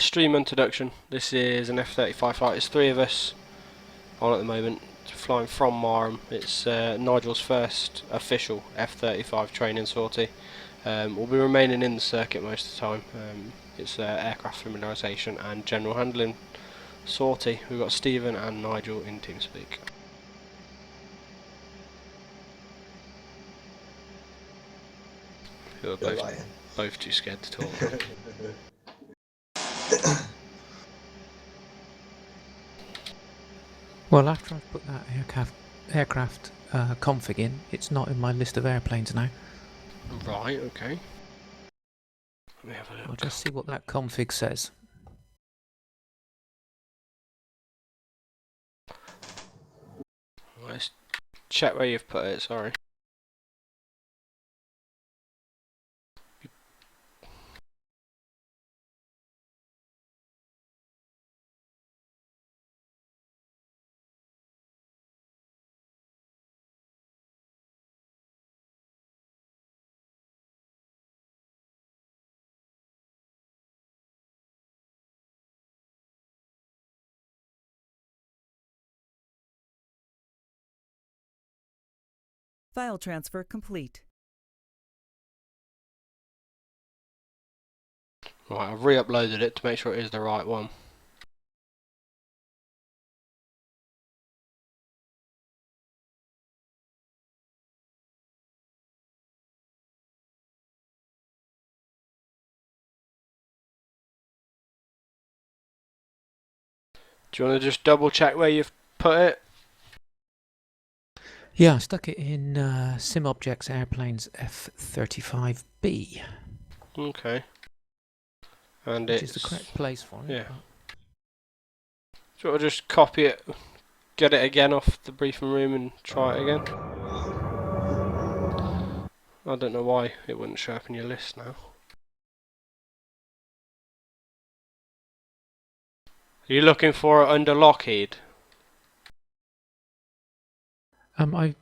Stream introduction. This is an F35 fight. There's 3 of us on at the moment, flying from Marham. It's Nigel's first official F35 training sortie. We'll be remaining in the circuit most of the time. It's aircraft familiarisation and general handling sortie. We've got Stephen and Nigel in TeamSpeak. Who are both too scared to talk. Well, after I've put that aircraft config in, it's not in my list of airplanes now. Right, okay. Let me have a look. I'll just see what that config says. Let's check where you've put it, sorry. File transfer complete. Right, I've re-uploaded it to make sure it is the right one. Do you want to just double check where you've put it? Yeah, I stuck it in SimObjects Airplanes F35B. Okay. And which it's is the correct place for it. Yeah. Do you want to just copy it, get it again off the briefing room and try it again? I don't know why it wouldn't show up in your list now. Are you looking for it under Lockheed? I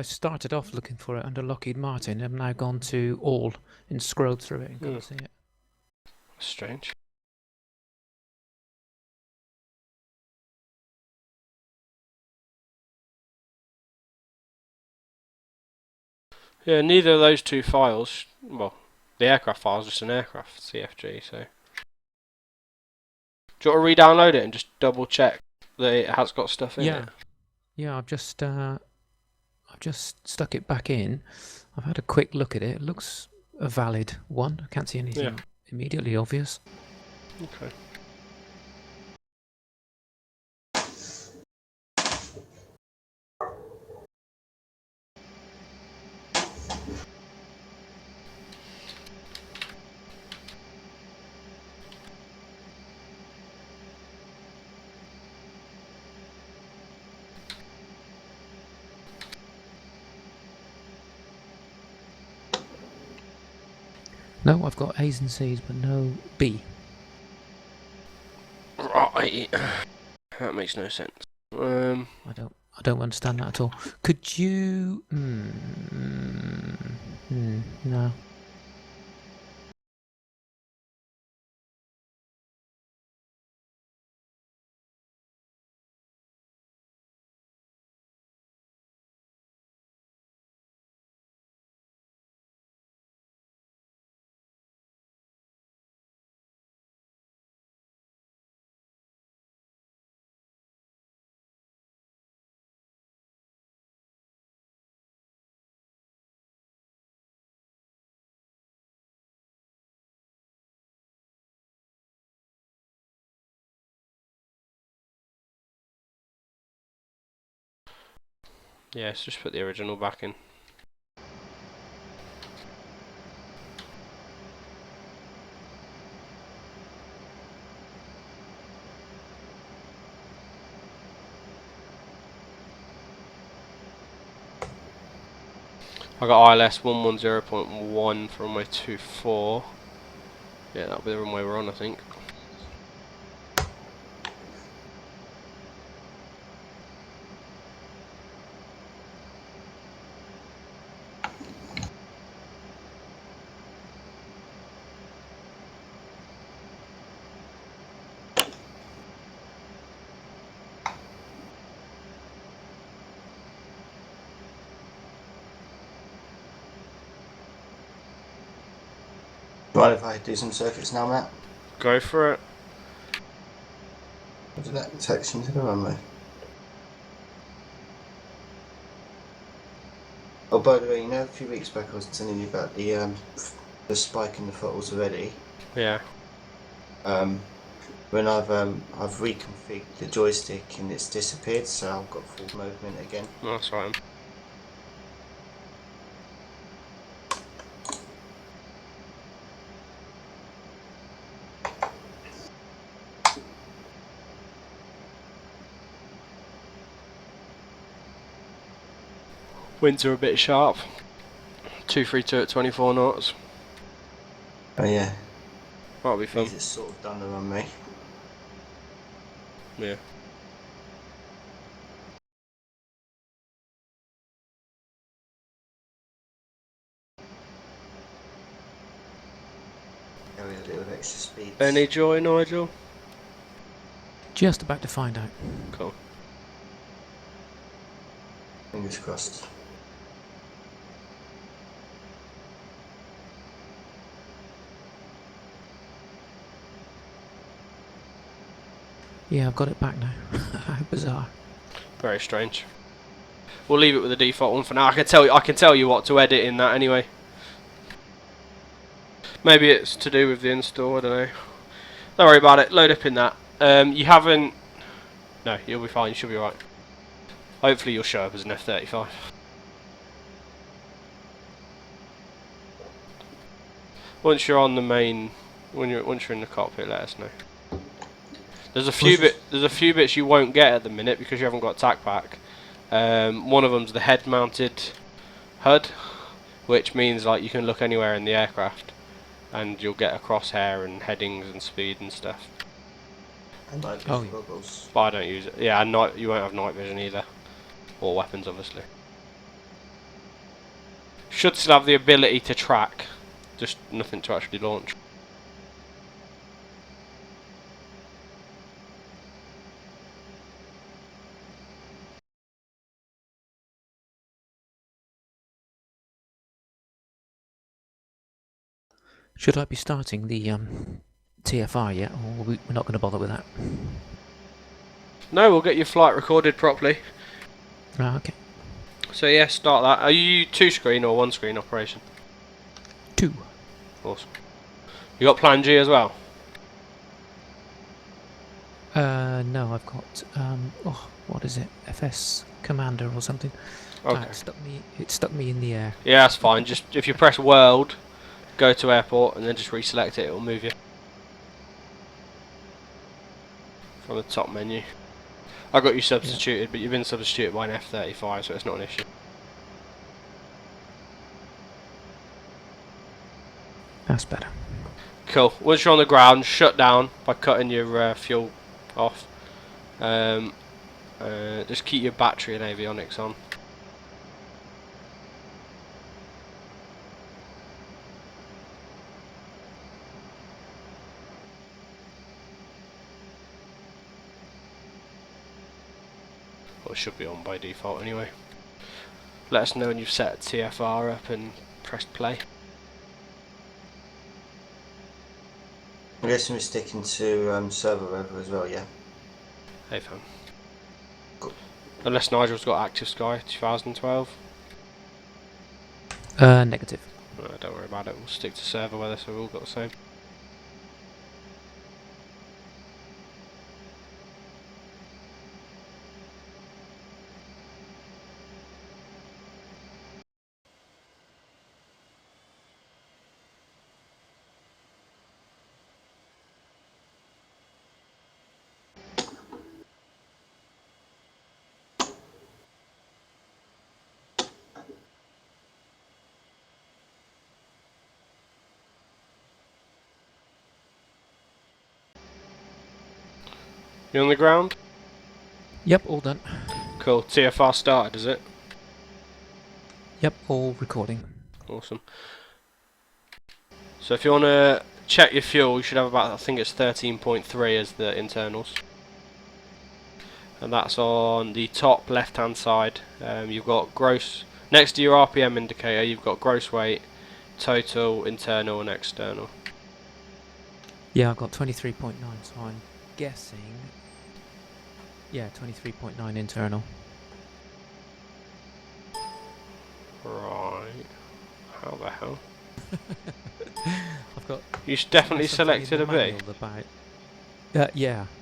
started off looking for it under Lockheed Martin. I've now gone to all and scrolled through it and couldn't see it. Strange. Yeah, neither of those two files, well, the aircraft file is just an aircraft CFG, so. Do you want to re-download it and just double check that it has got stuff in it? Yeah, I've just stuck it back in. I've had a quick look at it. It looks a valid one. I can't see anything immediately obvious. Okay. No, I've got A's and C's, but no B. Right. That makes no sense. I don't understand that at all. Could you? No. Yeah, let's just put the original back in. I got ILS 110.1 for runway 24. Yeah, that'll be the runway we're on, I think. Right, if I do some circuits now, Matt? Go for it. What did that section to the runway? Oh, by the way, you know, a few weeks back I was telling you about the spike in the throttles already. Yeah. When I've reconfigured the joystick and it's disappeared, so I've got full movement again. That's right. Winds are a bit sharp. 232 at 24 knots. Oh yeah. That'll be fun. Means it's sort of done the runway. Yeah. Carry a little extra speed. Any joy, Nigel? Just about to find out. Cool. Fingers crossed. Yeah, I've got it back now. How bizarre. Very strange. We'll leave it with the default one for now. I can tell you what to edit in that anyway. Maybe it's to do with the install, I don't know. Don't worry about it, load up in that. You haven't... No, you'll be fine, you should be alright. Hopefully you'll show up as an F35. Once you're on the main... Once you're in the cockpit, let us know. There's a few bits you won't get at the minute because you haven't got TAC pack. One of them's the head-mounted HUD, which means like you can look anywhere in the aircraft, and you'll get a crosshair and headings and speed and stuff. And night Oh, vision yeah. goggles. But I don't use it. Yeah, and you won't have night vision either, or weapons obviously. Should still have the ability to track, just nothing to actually launch. Should I be starting the TFR yet, or we're not going to bother with that? No, we'll get your flight recorded properly. Ah, okay. So yeah, start that. Are you 2-screen or 1-screen operation? 2. Awesome. You got Plan G as well? No, I've got what is it? FS Commander or something. Okay. It stuck me in the air. Yeah, that's fine. Just if you press World, go to Airport, and then just reselect it. It'll move you from the top menu. I got you substituted, but you've been substituted by an F35, so it's not an issue. That's better. Cool. Once you're on the ground, shut down by cutting your fuel off. Just keep your battery and avionics on. Well, it should be on by default anyway. Let us know when you've set TFR up and pressed play. I'm guessing we're sticking to server over as well, yeah? Hey fam. Cool. Unless Nigel's got Active Sky 2012. Negative. Don't worry about it, we'll stick to server weather so we've all got the same. You on the ground? Yep, all done. Cool. TFR started, is it? Yep, all recording. Awesome. So if you want to check your fuel, you should have about, I think it's 13.3 as the internals. And that's on the top left hand side. You've got gross, next to your RPM indicator, you've got gross weight, total, internal and external. Yeah, I've got 23.9, so I'm guessing. Yeah, 23.9 internal. Right. How the hell? I've got You definitely something in selected the a B. manual about.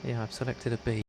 Yeah, I've selected a B.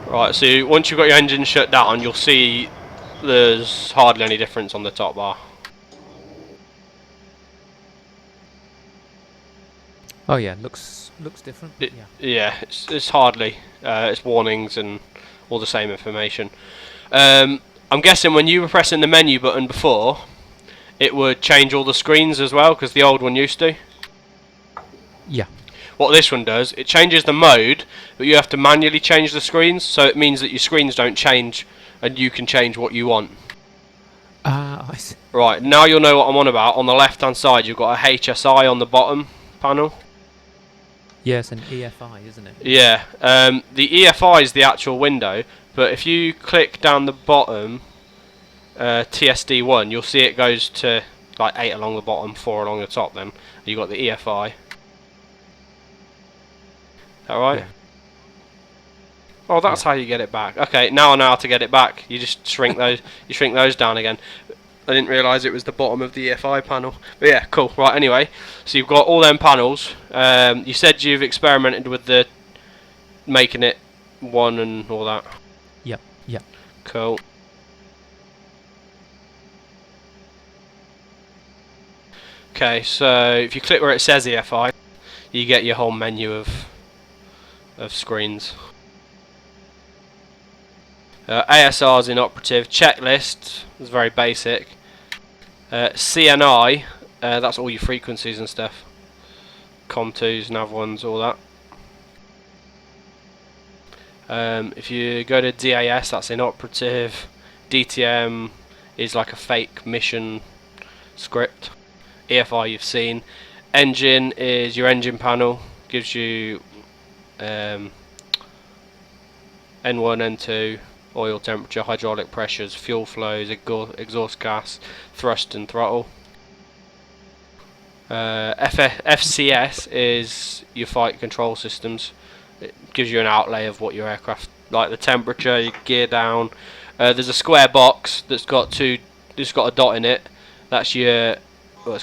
Right, so once you've got your engine shut down, you'll see there's hardly any difference on the top bar. Oh yeah, looks different. But yeah. Yeah, it's hardly. It's warnings and all the same information. I'm guessing when you were pressing the menu button before, it would change all the screens as well, because the old one used to. Yeah. What this one does, it changes the mode, but you have to manually change the screens, so it means that your screens don't change, and you can change what you want. I see. Right, now you'll know what I'm on about. On the left-hand side, you've got a HSI on the bottom panel. Yes, an EFI, isn't it? Yeah, the EFI is the actual window, but if you click down the bottom, TSD1, you'll see it goes to like 8 along the bottom, 4 along the top then. You've got the EFI. Alright? Yeah. Oh, that's how you get it back. Okay, now I know how to get it back. You just shrink those. You shrink those down again. I didn't realise it was the bottom of the EFI panel. But yeah, cool. Right, anyway, so you've got all them panels. You said you've experimented with the making it one and all that. Yep. Yep. Cool. Okay, so if you click where it says EFI, you get your whole menu of screens. ASR's inoperative. Checklist is very basic. CNI, that's all your frequencies and stuff. COM2s, NAV1s, all that. If you go to DAS, that's inoperative. DTM is like a fake mission script. EFI you've seen. Engine is your engine panel. Gives you N1, N2, oil temperature, hydraulic pressures, fuel flows, exhaust gas, thrust and throttle. FCS is your flight control systems. It gives you an outlay of what your aircraft, like the temperature, your gear down. There's a square box that's got a dot in it. That's your, well,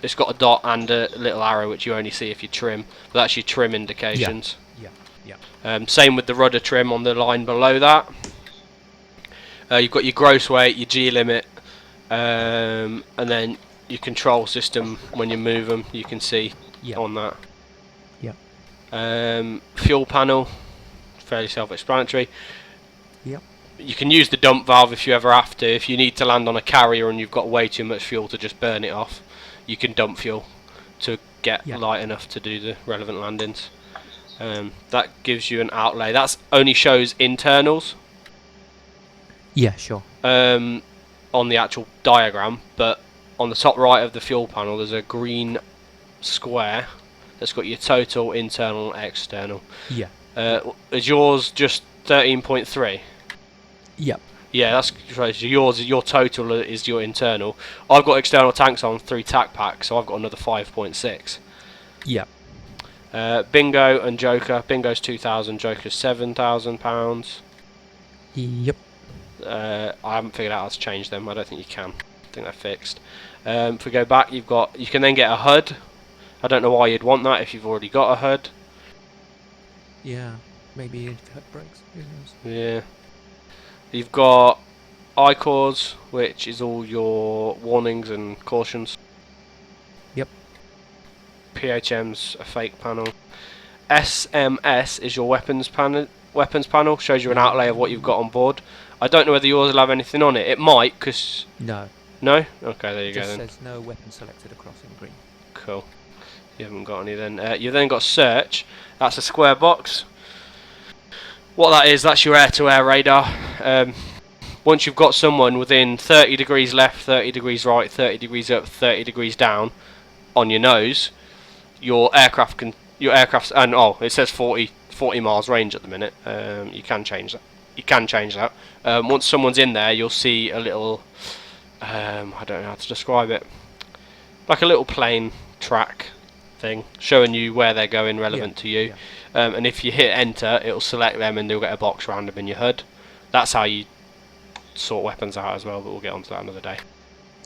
it's got a dot and a little arrow which you only see if you trim. But that's your trim indications. Yeah. Same with the rudder trim on the line below that. You've got your gross weight, your G limit, and then your control system when you move them. You can see on that. Yeah. Fuel panel, fairly self-explanatory. Yep. You can use the dump valve if you ever have to. If you need to land on a carrier and you've got way too much fuel to just burn it off, you can dump fuel to get light enough to do the relevant landings. That gives you an outlay. That only shows internals. Yeah, sure. On the actual diagram, but on the top right of the fuel panel there's a green square that's got your total, internal and external. Yeah. Is yours just 13.3? Yep. Yeah, that's right. So your total is your internal. I've got external tanks on through TAC pack, so I've got another 5.6. Yep. Bingo and Joker. Bingo's 2,000, Joker's £7,000. Yep. I haven't figured out how to change them. I don't think you can. I think they're fixed. If we go back, you can then get a HUD. I don't know why you'd want that if you've already got a HUD. Yeah. Maybe if HUD breaks. Who knows? Yeah. You've got ICORS, which is all your warnings and cautions. Yep. PHM's a fake panel. SMS is your weapons panel. Shows you an outlay of what you've got on board. I don't know whether yours will have anything on it. It might, because... No. No? Okay, there you go then. It just says no weapon selected across in green. Cool. You haven't got any then. You've then got search. That's a square box. What that is, that's your air-to-air radar. Once you've got someone within 30 degrees left, 30 degrees right, 30 degrees up, 30 degrees down on your nose, your aircraft's, and it says 40 miles range at the minute. You can change that. Once someone's in there, you'll see a little, I don't know how to describe it, like a little plane track thing showing you where they're going relevant to you. And if you hit enter, it'll select them and they'll get a box around them in your HUD. That's how you sort weapons out as well, but we'll get onto that another day.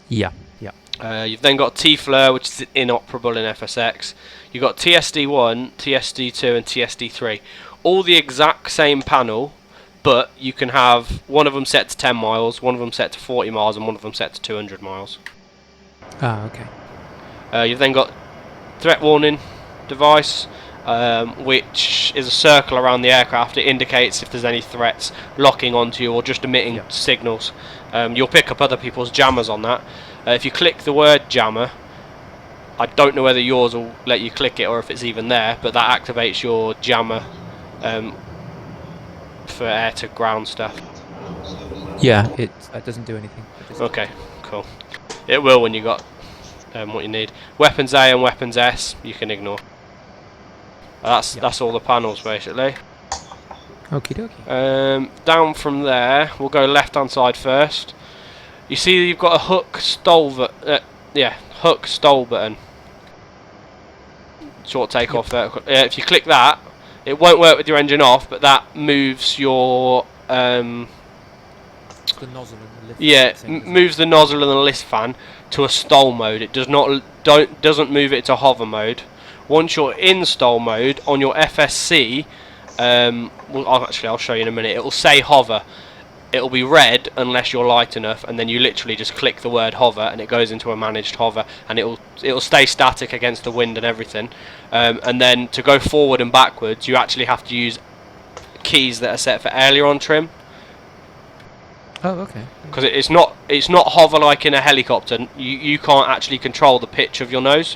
Yeah. You've then got T-FLIR, which is inoperable in FSX. You've got TSD1, TSD2 and TSD3. All the exact same panel, but you can have one of them set to 10 miles, one of them set to 40 miles, and one of them set to 200 miles. Ah, okay. You've then got threat warning device, which is a circle around the aircraft. It indicates if there's any threats locking onto you or just emitting signals. You'll pick up other people's jammers on that. If you click the word jammer, I don't know whether yours will let you click it or if it's even there, but that activates your jammer for air to ground stuff. Yeah, it doesn't do anything. Okay, cool. It will when you got what you need. Weapons A and weapons S you can ignore. That's all the panels basically. Okie dokie. Down from there, we'll go left hand side first. You see you've got a hook stall button. Short takeoff vertical. If you click that, it won't work with your engine off, but that moves your The nozzle and the lift. yeah, thing, moves the nozzle and the lift fan to a stall mode. It doesn't move it to hover mode. Once you're in stall mode on your FSC, I'll show you in a minute. It will say hover. It'll be red unless you're light enough, and then you literally just click the word hover, and it goes into a managed hover, and it'll stay static against the wind and everything. And then to go forward and backwards, you actually have to use keys that are set for aileron trim. Oh, okay. Because it's not hover like in a helicopter. You can't actually control the pitch of your nose.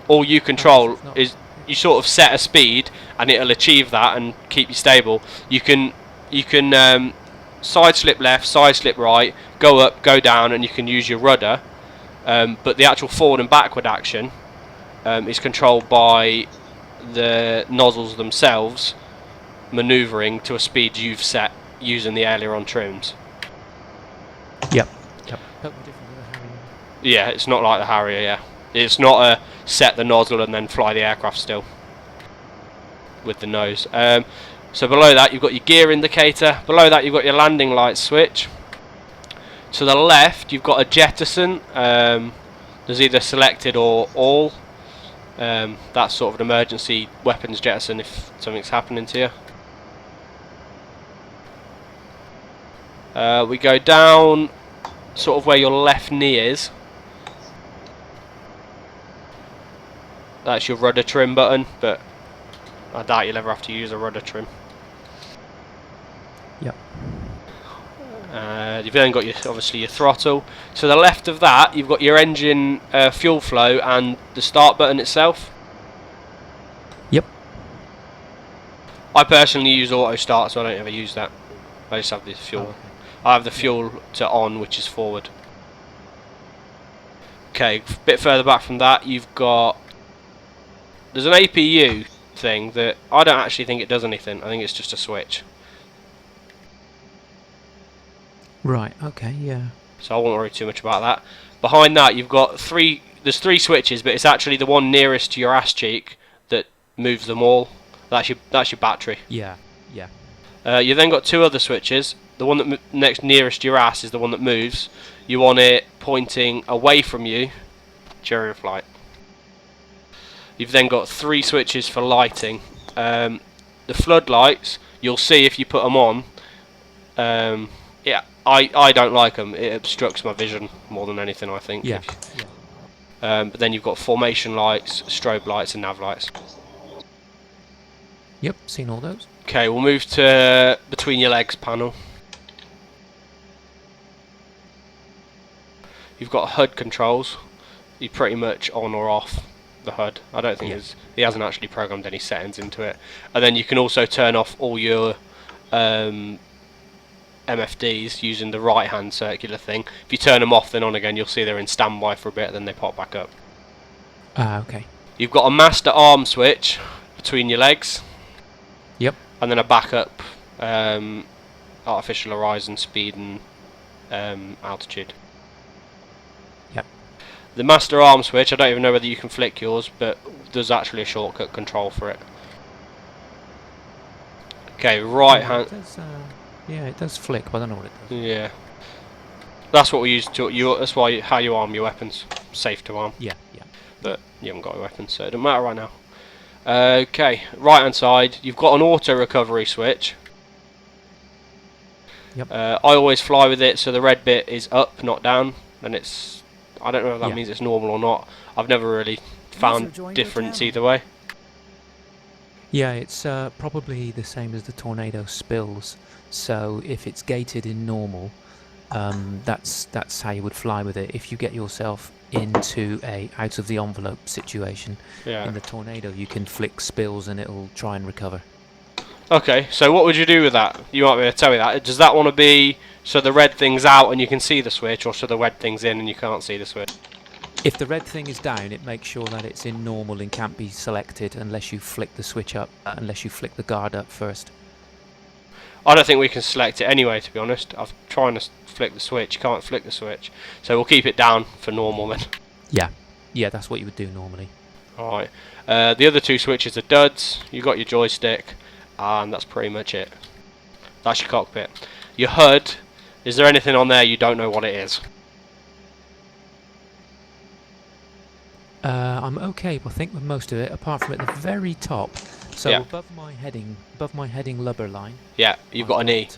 All you control is you sort of set a speed, and it'll achieve that and keep you stable. You can side slip left, side slip right, go up, go down, and you can use your rudder. But the actual forward and backward action is controlled by the nozzles themselves, manoeuvring to a speed you've set using the aileron trims. Yep. Totally different with the Harrier. Yeah, it's not like the Harrier. Yeah, it's not a set the nozzle and then fly the aircraft still with the nose. So below that you've got your gear indicator. Below that you've got your landing light switch. To the left you've got a jettison. There's either selected or all. That's sort of an emergency weapons jettison if something's happening to you. We go down sort of where your left knee is. That's your rudder trim button, but I doubt you'll ever have to use a rudder trim. Yep. You've then got obviously your throttle. To the left of that, you've got your engine fuel flow and the start button itself. Yep. I personally use auto start, so I don't ever use that. I just have the fuel. Oh, okay. I have the fuel to on, which is forward. Okay, a bit further back from that, there's an APU thing that I don't actually think it does anything. I think it's just a switch. Right. Okay. Yeah. So I won't worry too much about that. Behind that, you've got there's three switches, but it's actually the one nearest to your ass cheek that moves them all. That's your battery. Yeah. You then got two other switches. The one that next nearest your ass is the one that moves. You want it pointing away from you during flight. You've then got three switches for lighting. The floodlights, you'll see if you put them on. Yeah, I don't like them. It obstructs my vision more than anything, I think. Yeah. But then you've got formation lights, strobe lights, and nav lights. Yep. Seen all those. Okay, we'll move to between your legs panel. You've got HUD controls. You're pretty much on or off the HUD. I don't think he hasn't actually programmed any settings into it. And then you can also turn off all your MFDs using the right hand circular thing. If you turn them off then on again, you'll see they're in standby for a bit, then they pop back up. Ah, okay. You've got a master arm switch between your legs. Yep. And then a backup artificial horizon, speed and altitude. Yep. The master arm switch, I don't even know whether you can flick yours, but there's actually a shortcut control for it. Okay, right hand. It does, yeah, it does flick, but I don't know what it does. Yeah. That's what we use to that's why how you arm your weapons. Safe to arm. Yeah. But you haven't got a weapon, so it doesn't matter right now. Okay, right hand side, you've got an auto recovery switch. Yep. I always fly with it, so the red bit is up, not down, and it's. I don't know if that Yeah. means it's normal or not. I've never really found difference either way. Yeah, it's probably the same as the tornado spills. So if it's gated in normal, that's how you would fly with it. If you get yourself into a out of the envelope situation Yeah. in the tornado, you can flick spills and it'll try and recover. Okay, so what would you do with that? You might be able to tell me that. Does that want to be so the red thing's out and you can see the switch, or so the red thing's in and you can't see the switch? If the red thing is down, it makes sure that it's in normal and can't be selected unless you flick the switch up, unless you flick the guard up first. I don't think we can select it anyway, to be honest. I'm trying to flick the switch, you can't flick the switch. So we'll keep it down for normal then. Yeah, that's what you would do normally. Alright, the other two switches are duds, you got your joystick, and that's pretty much it. That's your cockpit. Your HUD, is there anything on there you don't know what it is? I'm okay, I think, with most of it, apart from at the very top. So Yeah. above my heading lubber line. Yeah, you've got an E.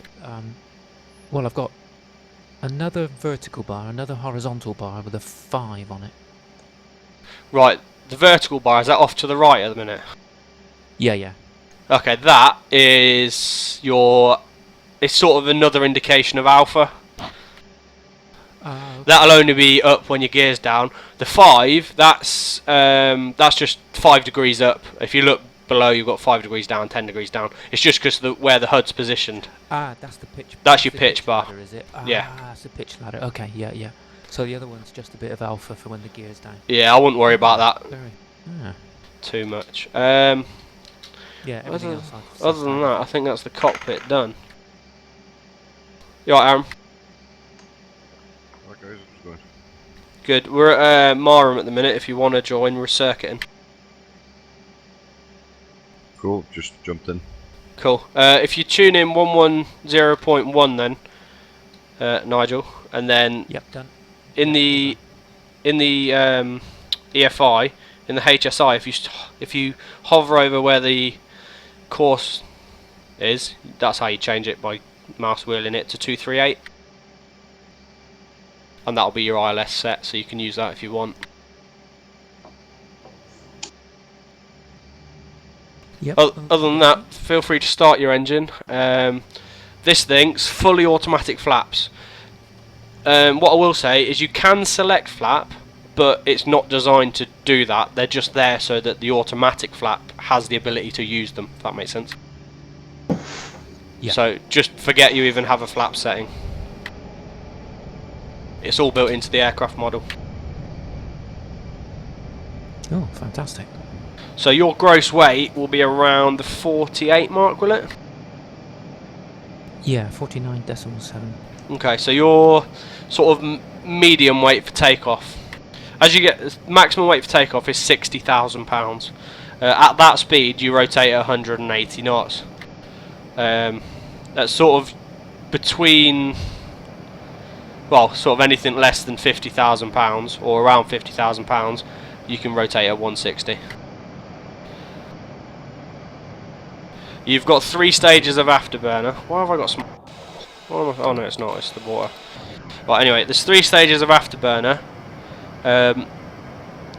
Well, I've got another vertical bar, another horizontal bar with a 5 on it. Right, the vertical bar, is that off to the right at the minute? Yeah. Okay, that is your... It's sort of another indication of alpha. Okay. That'll only be up when your gear's down. The 5, that's just 5 degrees up. If you look below, you've got 5 degrees down, 10 degrees down. It's just because where the HUD's positioned. That's the pitch. That's your the pitch bar. ladder, is it? Yeah. That's the pitch ladder. Okay, yeah. So the other one's just a bit of alpha for when the gear's down. Yeah, I wouldn't worry about that Very. too much. Yeah. Everything else. Other than that, I think that's the cockpit done. You alright, Aaron? Okay, it's good. Good. We're at Marham at the minute. If you want to join, we're circuiting. Cool, just jumped in. Cool. If you tune in 110.1 then, Nigel, and then Yep, done. in the EFI, in the HSI, if you hover over where the course is, that's how you change it, by mouse wheeling it to 238, and that'll be your ILS set, so you can use that if you want. Yep. Other than that, feel free to start your engine. This thing's fully automatic flaps. What I will say is you can select flap, but it's not designed to do that. They're just there so that the automatic flap has the ability to use them, if that makes sense. Yeah. So just forget you even have a flap setting. It's all built into the aircraft model. Oh, fantastic. So your gross weight will be around the 48 mark, will it? Yeah, 49.7. Okay, so you're sort of medium weight for takeoff. As you get, maximum weight for takeoff is £60,000. At that speed, you rotate at 180 knots. That's sort of between, well, sort of anything less than £50,000 or around £50,000, you can rotate at 160. You've got 3 stages of afterburner. Why have I got some? Oh no, it's not. It's the water. Right. Anyway, there's 3 stages of afterburner.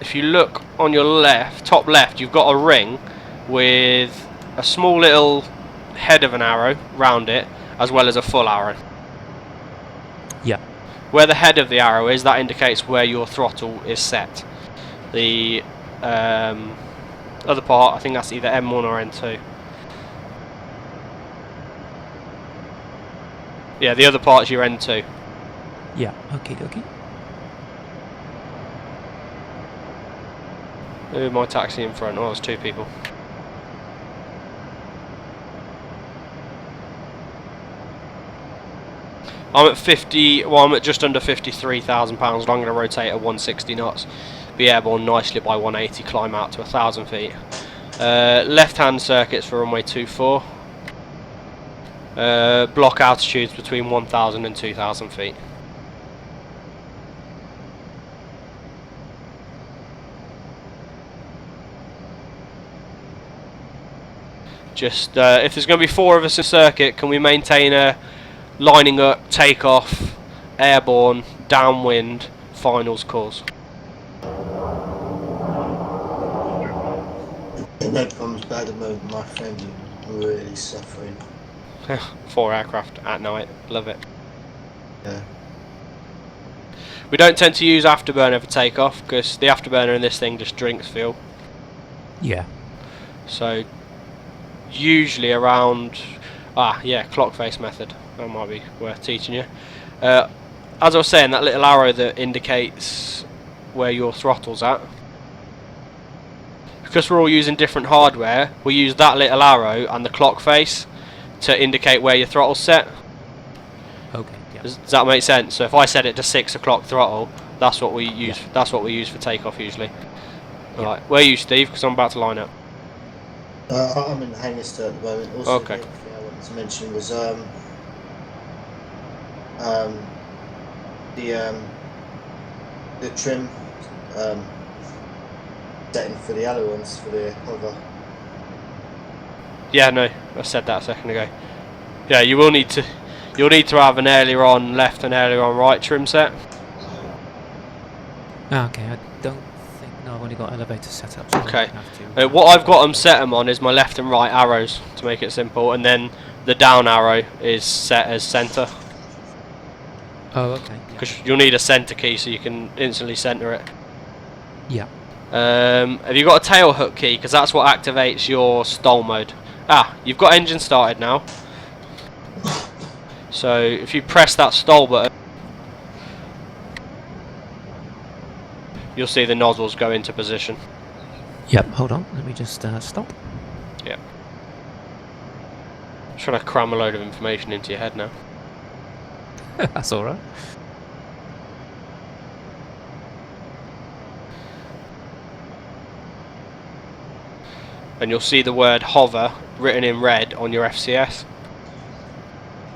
If you look on your left, top left, you've got a ring with a small little head of an arrow round it, as well as a full arrow. Yeah. Where the head of the arrow is, that indicates where your throttle is set. The other part, I think that's either M1 or N2. Yeah, the other part's your N2. Yeah. Okay. My taxi in front. Oh, there's 2 people. I'm at 50. Well, I'm at just under £53,000. I'm going to rotate at 160 knots. Be airborne nicely by 180. Climb out to 1,000 feet. Left-hand circuits for runway 24. Block altitudes between 1,000 and 2,000 feet. Just if there's going to be 4 of us in circuit, can we maintain a lining up, takeoff, airborne, downwind, finals course. No problems, but at the moment my friend is really suffering. 4 aircraft at night, love it. Yeah. We don't tend to use afterburner for takeoff because the afterburner in this thing just drinks fuel. Yeah. So usually around clock face method, that might be worth teaching you. As I was saying, that little arrow that indicates where your throttle's at, because we're all using different hardware, we use that little arrow and the clock face to indicate where your throttle's set. Okay. Yeah. Does that make sense? So if I set it to 6 o'clock throttle, that's what we use. Yeah. That's what we use for takeoff usually. Yeah. Right, where are you, Steve? Because I'm about to line up. I'm in the hangar still at the moment. Also, Okay. the other thing I wanted to mention was the trim setting for the ailerons for the hover. Yeah, no, I said that a second ago. Yeah, you'll need to have an aileron left and aileron right trim set. Okay, I don't think. No, I've only got elevator set up. So Okay. I have to, What I've got them set them on is my left and right arrows to make it simple, and then the down arrow is set as center Oh, okay. because you'll need a center key so you can instantly center it. Yeah. Have you got a tail hook key? Because that's what activates your stall mode. You've got engine started now. So if you press that stall button, you'll see the nozzles go into position. Yep. Hold on. Let me just stop. Yeah. I'm trying to cram a load of information into your head now. That's all right. And you'll see the word hover written in red on your FCS.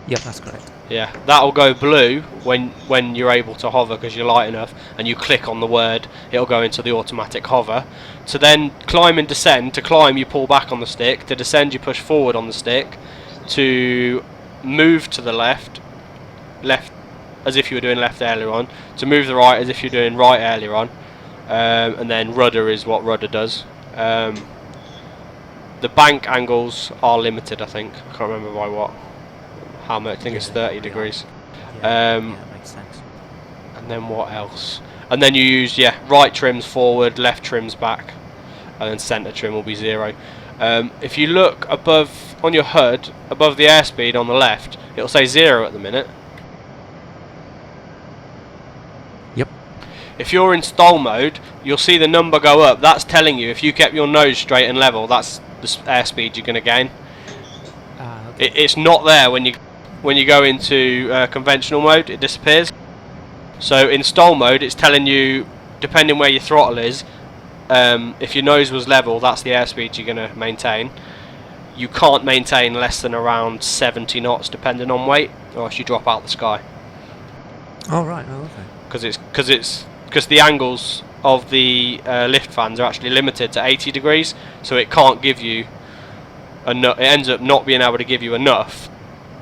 Yep, that's correct. Yeah, that'll go blue when you're able to hover because you're light enough, and you click on the word, it'll go into the automatic hover. To then climb and descend, to climb you pull back on the stick, to descend you push forward on the stick, to move to the left as if you were doing left aileron, to move the right as if you're doing right aileron, and then rudder is what rudder does. The bank angles are limited, I think. I can't remember by what. How much? I think it's 30 degrees. Yeah, that makes sense. And then what else? And then you use right trims forward, left trims back, and then centre trim will be 0. If you look above on your HUD, above the airspeed on the left, it'll say 0 at the minute. Yep. If you're in stall mode, you'll see the number go up. That's telling you if you kept your nose straight and level, that's the airspeed you're going to gain. Okay. It's not there when you go into conventional mode. It disappears. So in stall mode, it's telling you, depending where your throttle is, if your nose was level, that's the airspeed you're going to maintain. You can't maintain less than around 70 knots, depending on weight, or else you drop out the sky. Oh right. Oh okay. Because the angles of the lift fans are actually limited to 80 degrees, so it can't give you enough. It ends up not being able to give you enough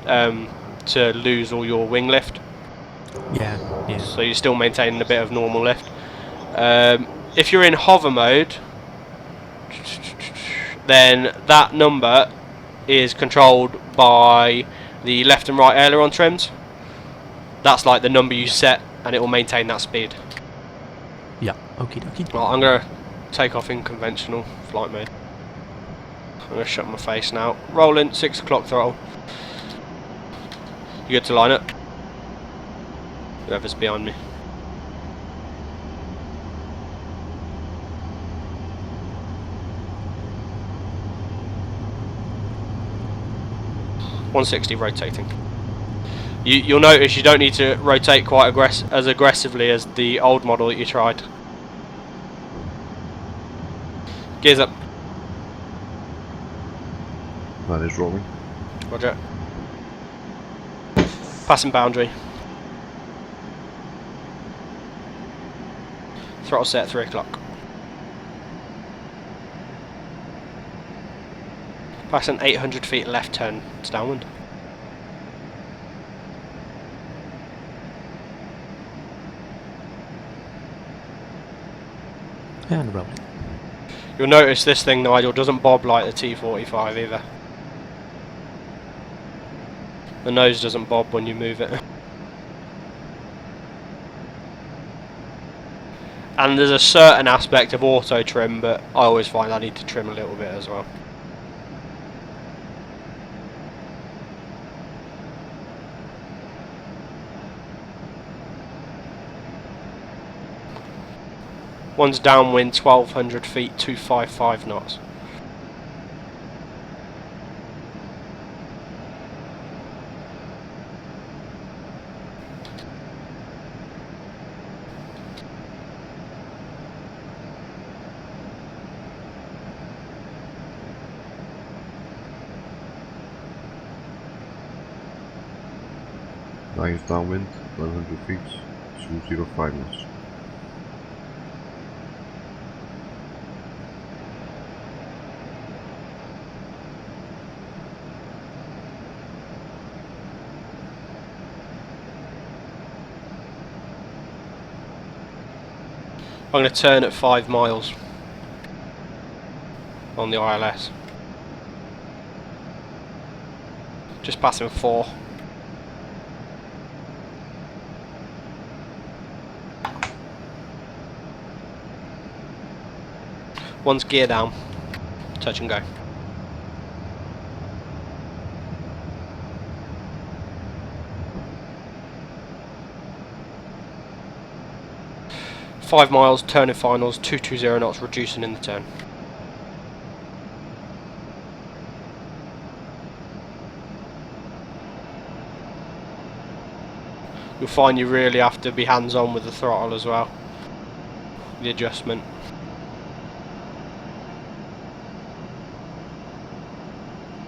to lose all your wing lift. Yeah. Yeah. So you're still maintaining a bit of normal lift. If you're in hover mode, then that number is controlled by the left and right aileron trims. That's like the number you set, and it will maintain that speed. Yeah. Okie dokie. Well, I'm going to take off in conventional flight mode. I'm going to shut my face now. Rolling, 6 o'clock throttle. You good to line up? Whoever's behind me. .160 rotating. You'll notice you don't need to rotate quite as aggressively as the old model that you tried. Gears up. That is rolling. Roger. Passing boundary. Throttle set 3 o'clock. Passing 800 feet left turn to downwind. And rolling. You'll notice this thing, Nigel, doesn't bob like the T45 either. The nose doesn't bob when you move it. And there's a certain aspect of auto trim, but I always find I need to trim a little bit as well. One's downwind 1200 feet, 255 knots. Nice downwind, 100 feet, 205 knots. I'm going to turn at 5 miles on the ILS. Just passing 4. One's gear down. Touch and go. Five miles, turning finals, 220 knots, reducing in the turn. You'll find you really have to be hands-on with the throttle as well. The adjustment.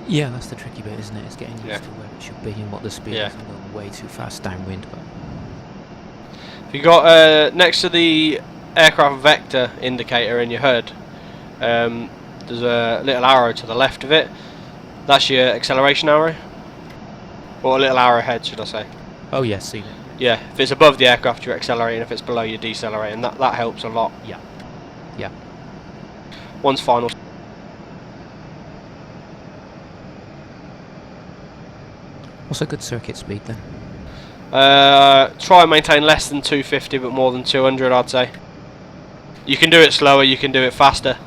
Yeah, that's the tricky bit, isn't it? It's getting used Yeah. to where it should be and what the speed Yeah. is, and going way too fast downwind. But If you got next to the aircraft vector indicator in your HUD, there's a little arrow to the left of it. That's your acceleration arrow, or a little arrow head, should I say? oh yes, seen it. Yeah, if it's above the aircraft, you're accelerating. If it's below, you're decelerating. That helps a lot. Yeah, yeah. One's final. What's a good circuit speed then? Try and maintain less than 250, but more than 200, I'd say. You can do it slower, you can do it faster.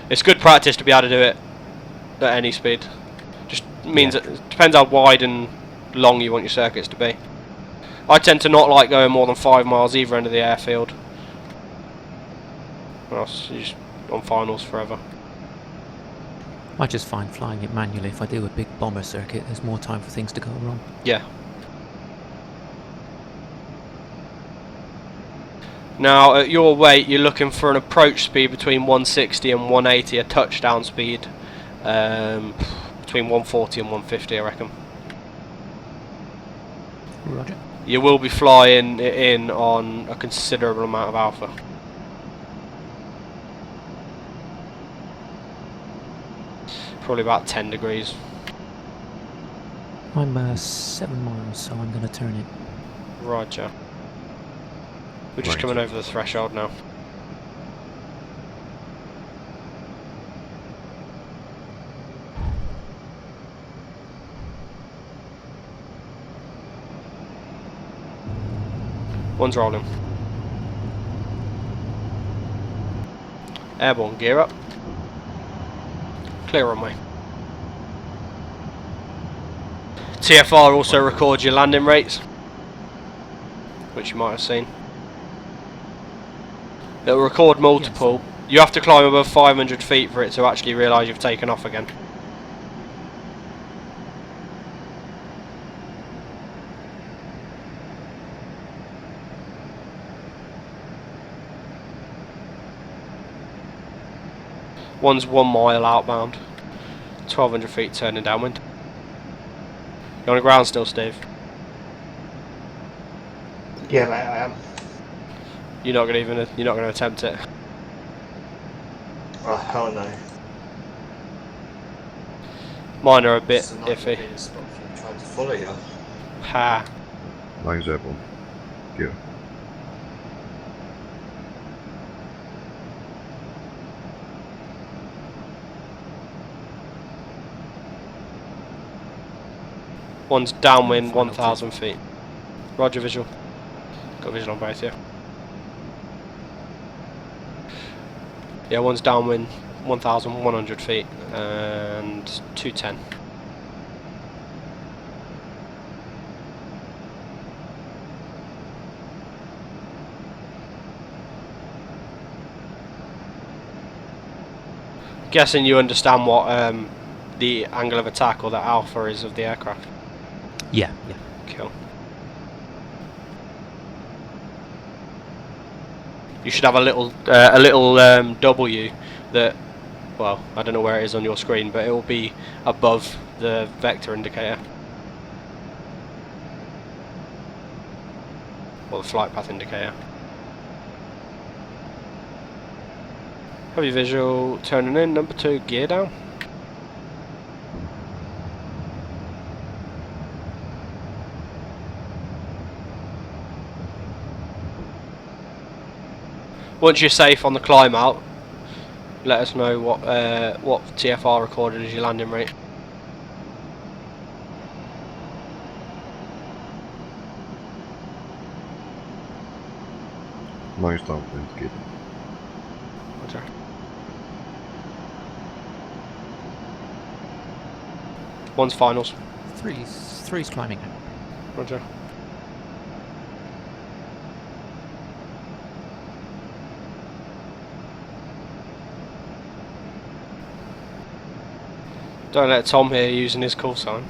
It's good practice to be able to do it at any speed. Just means Yeah. it depends how wide and long you want your circuits to be. I tend to not like going more than 5 miles either end of the airfield. Or else you're just on finals forever. I just find flying it manually, if I do a big bomber circuit, there's more time for things to go wrong. Yeah. Now, at your weight, you're looking for an approach speed between 160 and 180, a touchdown speed between 140 and 150, I reckon. Roger. You will be flying it in on a considerable amount of alpha. Probably about 10 degrees. I'm 7 miles, so I'm going to turn it. Roger. We're just Right. coming over the threshold now. One's rolling. Airborne, gear up. Clear runway. TFR also records your landing rates, which you might have seen. It'll record multiple. You have to climb above 500 feet for it to actually realise you've taken off again. One's 1 mile outbound, 1200 feet turning downwind. You're on the ground still, Steve? Yeah, mate, I am. You're not gonna attempt it. Oh, hell no. Mine are a bit It's not gonna iffy. be the spot for you trying to follow you. Ha. Nice airborne. Gear. One's downwind, Final 1,000 feet. Roger, visual. Got visual on both, yeah. Yeah, one's downwind, 1,100 feet, and 210. Guessing you understand what the angle of attack or the alpha is of the aircraft. Yeah, yeah. Cool. You should have a little W that, well, I don't know where it is on your screen, but it will be above the vector indicator. Or the flight path indicator. Have your visual turning in, number 2, gear down. Once you're safe on the climb out, let us know what TFR recorded as your landing rate. Nice downwind, kid. Roger. One's finals. Three's climbing out. Roger. Don't let Tom hear you using his call sign.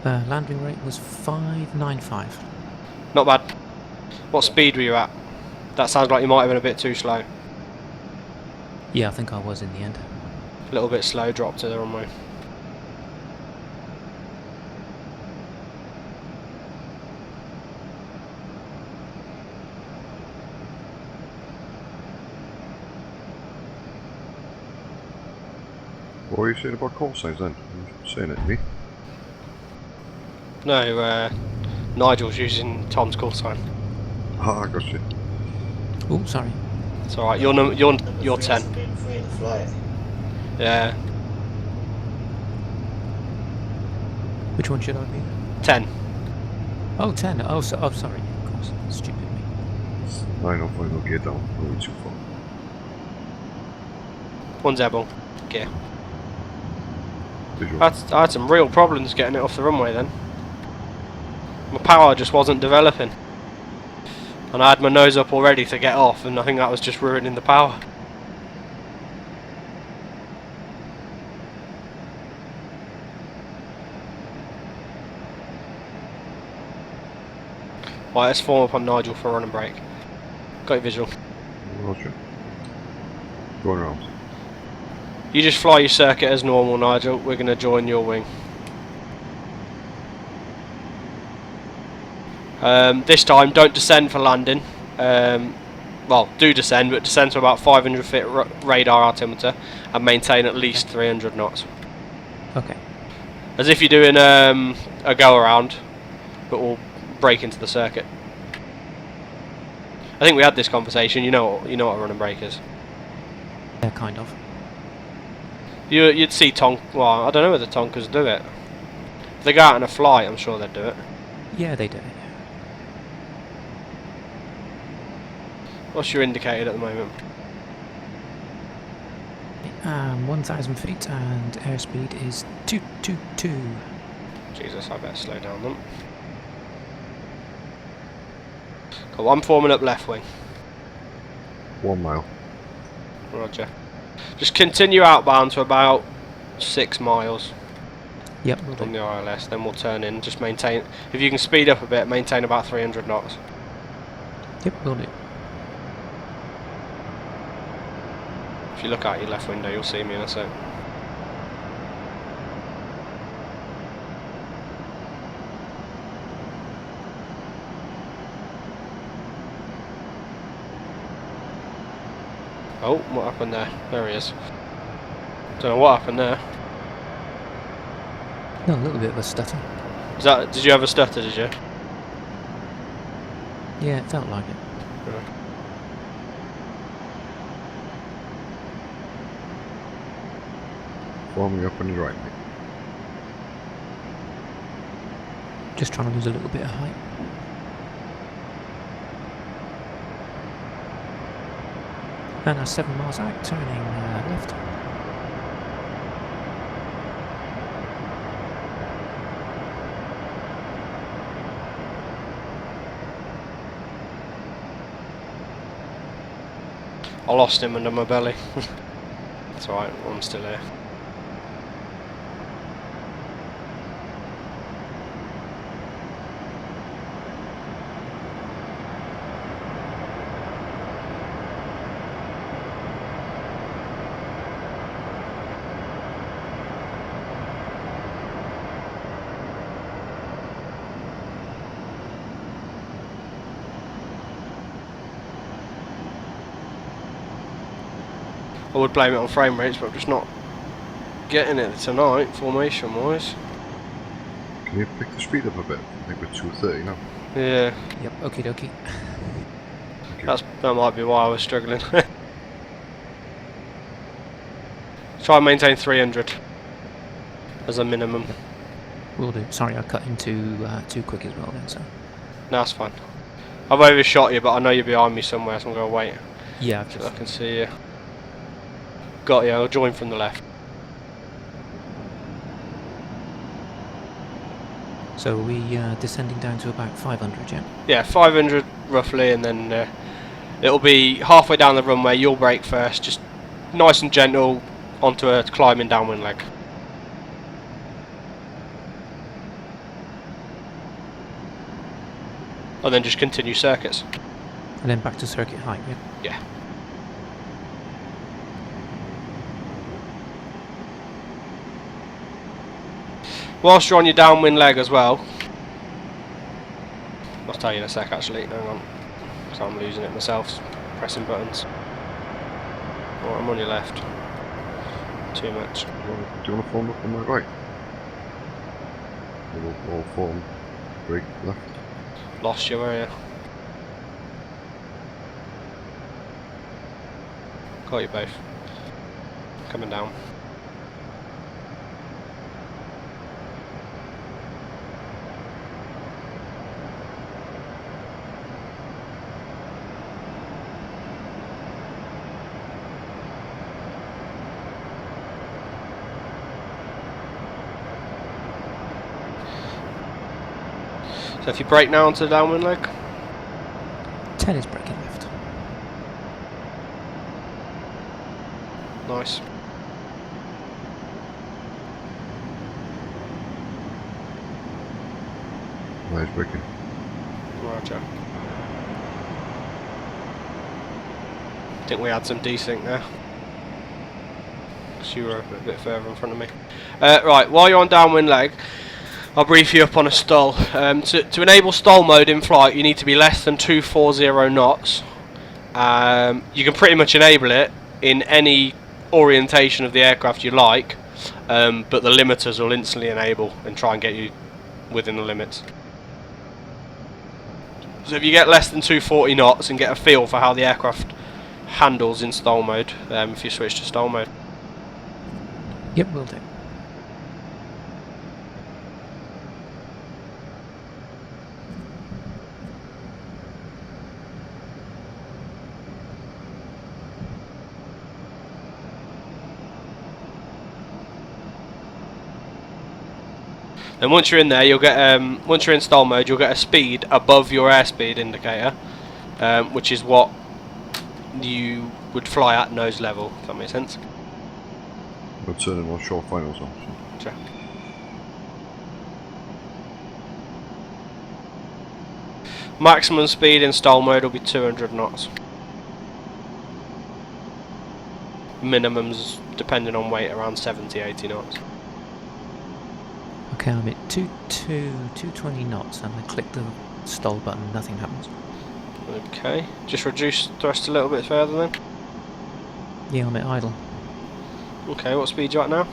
Landing rate was 595. Not bad. What speed were you at? That sounds like you might have been a bit too slow. Yeah, I think I was in the end. A little bit slow, drop to the runway. What were you saying about call signs then? You were saying it to me? No, Nigel's using Tom's call sign. Ah, I got you. Oh, sorry. It's alright, you're 10. Being free in the flight. Yeah, Which one should I be? 10. Oh, 10. Oh, sorry. Of course. Stupid me. 905 no gear down, no way too far. One's airborne. Gear. Visual. I had some real problems getting it off the runway then. My power just wasn't developing. And I had my nose up already to get off, and I think that was just ruining the power. Right, let's form up on Nigel for a run and break. Got your visual. Roger. Going around. You just fly your circuit as normal, Nigel. We're going to join your wing. This time, don't descend for landing. Well, do descend, but descend to about 500 feet radar altimeter and maintain at least 300 knots. Okay. As if you're doing a go around, but we'll break into the circuit. I think we had this conversation. You know what a run and break is. Yeah, kind of. You'd see well, I don't know whether Tonkers do it. If they go out on a flight, I'm sure they'd do it. Yeah, they do. What's your indicated at the moment? 1,000 feet and airspeed is 222. Jesus, I better slow down them. Cool, I'm forming up left wing. 1 mile. Roger. Just continue outbound to about 6 miles Yep, will on do. the ILS, then we'll turn in. Just maintain, if you can speed up a bit, maintain about 300 knots. Yep, will do. If you look out your left window, you'll see me in a sec. Oh, what happened there? There he is. Don't know what happened there. No, a little bit of a stutter. Did you have a stutter, did you? Yeah, it felt like it. Warming up on your right, mate. Just trying to lose a little bit of height. And 7 miles out, turning left. I lost him under my belly. It's alright, I'm still here. I would blame it on frame rates, but I'm just not getting it tonight, formation wise. Can you pick the speed up a bit? I think we're 230 now. Yeah, Yep, okie dokie. Thank you. that might be why I was struggling. Try and maintain 300 as a minimum. Will do. Sorry, I cut in too quick as well then, so. No, that's fine. I've overshot you, but I know you're behind me somewhere, so I'm going to wait Yeah, I've so just... I can see you. Got you, I'll join from the left. So are we descending down to about 500, yeah? Yeah, 500 roughly, and then it'll be halfway down the runway. You'll brake first, just nice and gentle onto a climbing downwind leg. And then just continue circuits. And then back to circuit height, yeah? Yeah. Whilst you're on your downwind leg as well, I'll tell you in a sec actually, hang on, because I'm losing it myself, pressing buttons. Oh, I'm on your left. Too much. Do you want to form up on my right? Or form, brake, left. Lost you, were you? Got you both. Coming down. So if you brake now onto the downwind leg, 10 is braking left. nice. Nice braking. Roger. I think we had some desync there. Because you were a bit further in front of me. Right, while you're on downwind leg, I'll brief you up on a stall. To enable stall mode in flight, you need to be less than 240 knots. You can pretty much enable it in any orientation of the aircraft you like, but the limiters will instantly enable and try and get you within the limits. So if you get less than 240 knots and get a feel for how the aircraft handles in stall mode, if you switch to stall mode. Yep, will do. And once you're in there, you'll get once you're in stall mode, you'll get a speed above your airspeed indicator, which is what you would fly at nose level. If that makes sense. We're turning our short finals on. Sure. Maximum speed in stall mode will be 200 knots. Minimums, depending on weight, around 70-80 knots. Okay, I'm at 220 knots and I click the stall button, nothing happens. Okay, just reduce thrust a little bit further then. Yeah, I'm at idle. Okay, what speed you at now?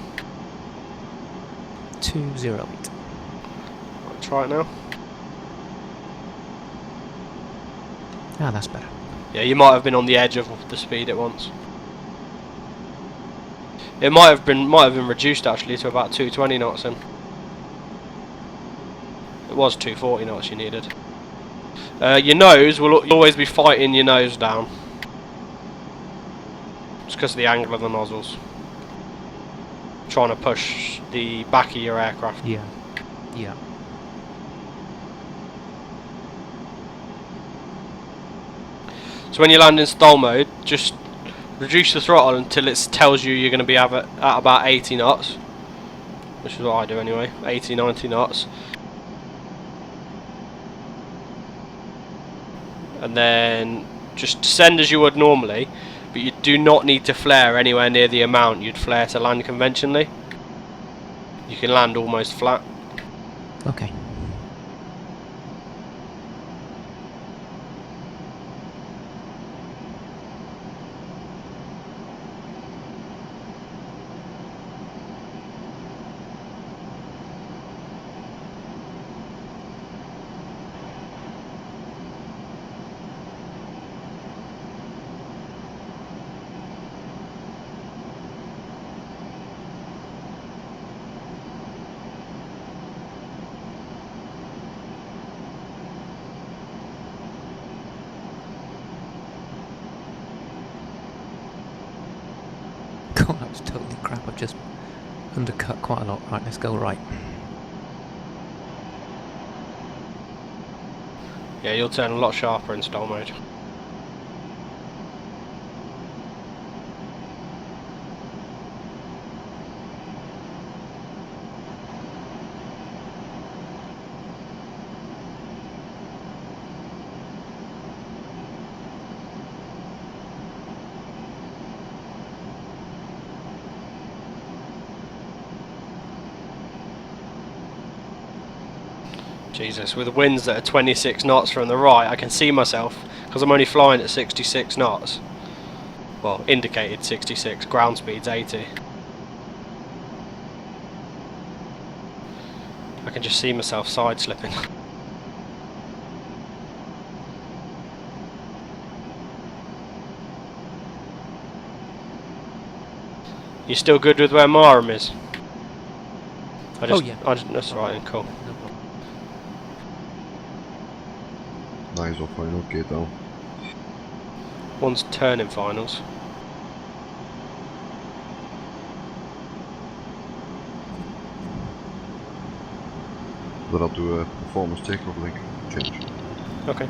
208. Right, try it now. Ah, that's better. Yeah, you might have been on the edge of the speed at once. It might have been reduced actually to about 220 knots then. It was 240 knots you needed. Your nose will always be fighting your nose down. It's because of the angle of the nozzles. Trying to push the back of your aircraft. Yeah. Yeah. So when you land in stall mode, just reduce the throttle until it tells you you're going to be at about 80 knots. Which is what I do anyway, 80, 90 knots. And then just descend as you would normally, but you do not need to flare anywhere near the amount you'd flare to land conventionally. You can land almost flat. Okay. God, that was totally crap. I've just undercut quite a lot. Right, let's go right. Yeah, you'll turn a lot sharper in stall mode. Jesus, with winds that are 26 knots from the right, I can see myself, because I'm only flying at 66 knots. Well, indicated 66, ground speed's 80. I can just see myself side slipping. You still good with where Marham is? Oh yeah. That's right, cool. No problem. Nice or final gear down. One's turning finals. Then I'll do a performance takeoff link change. Okay.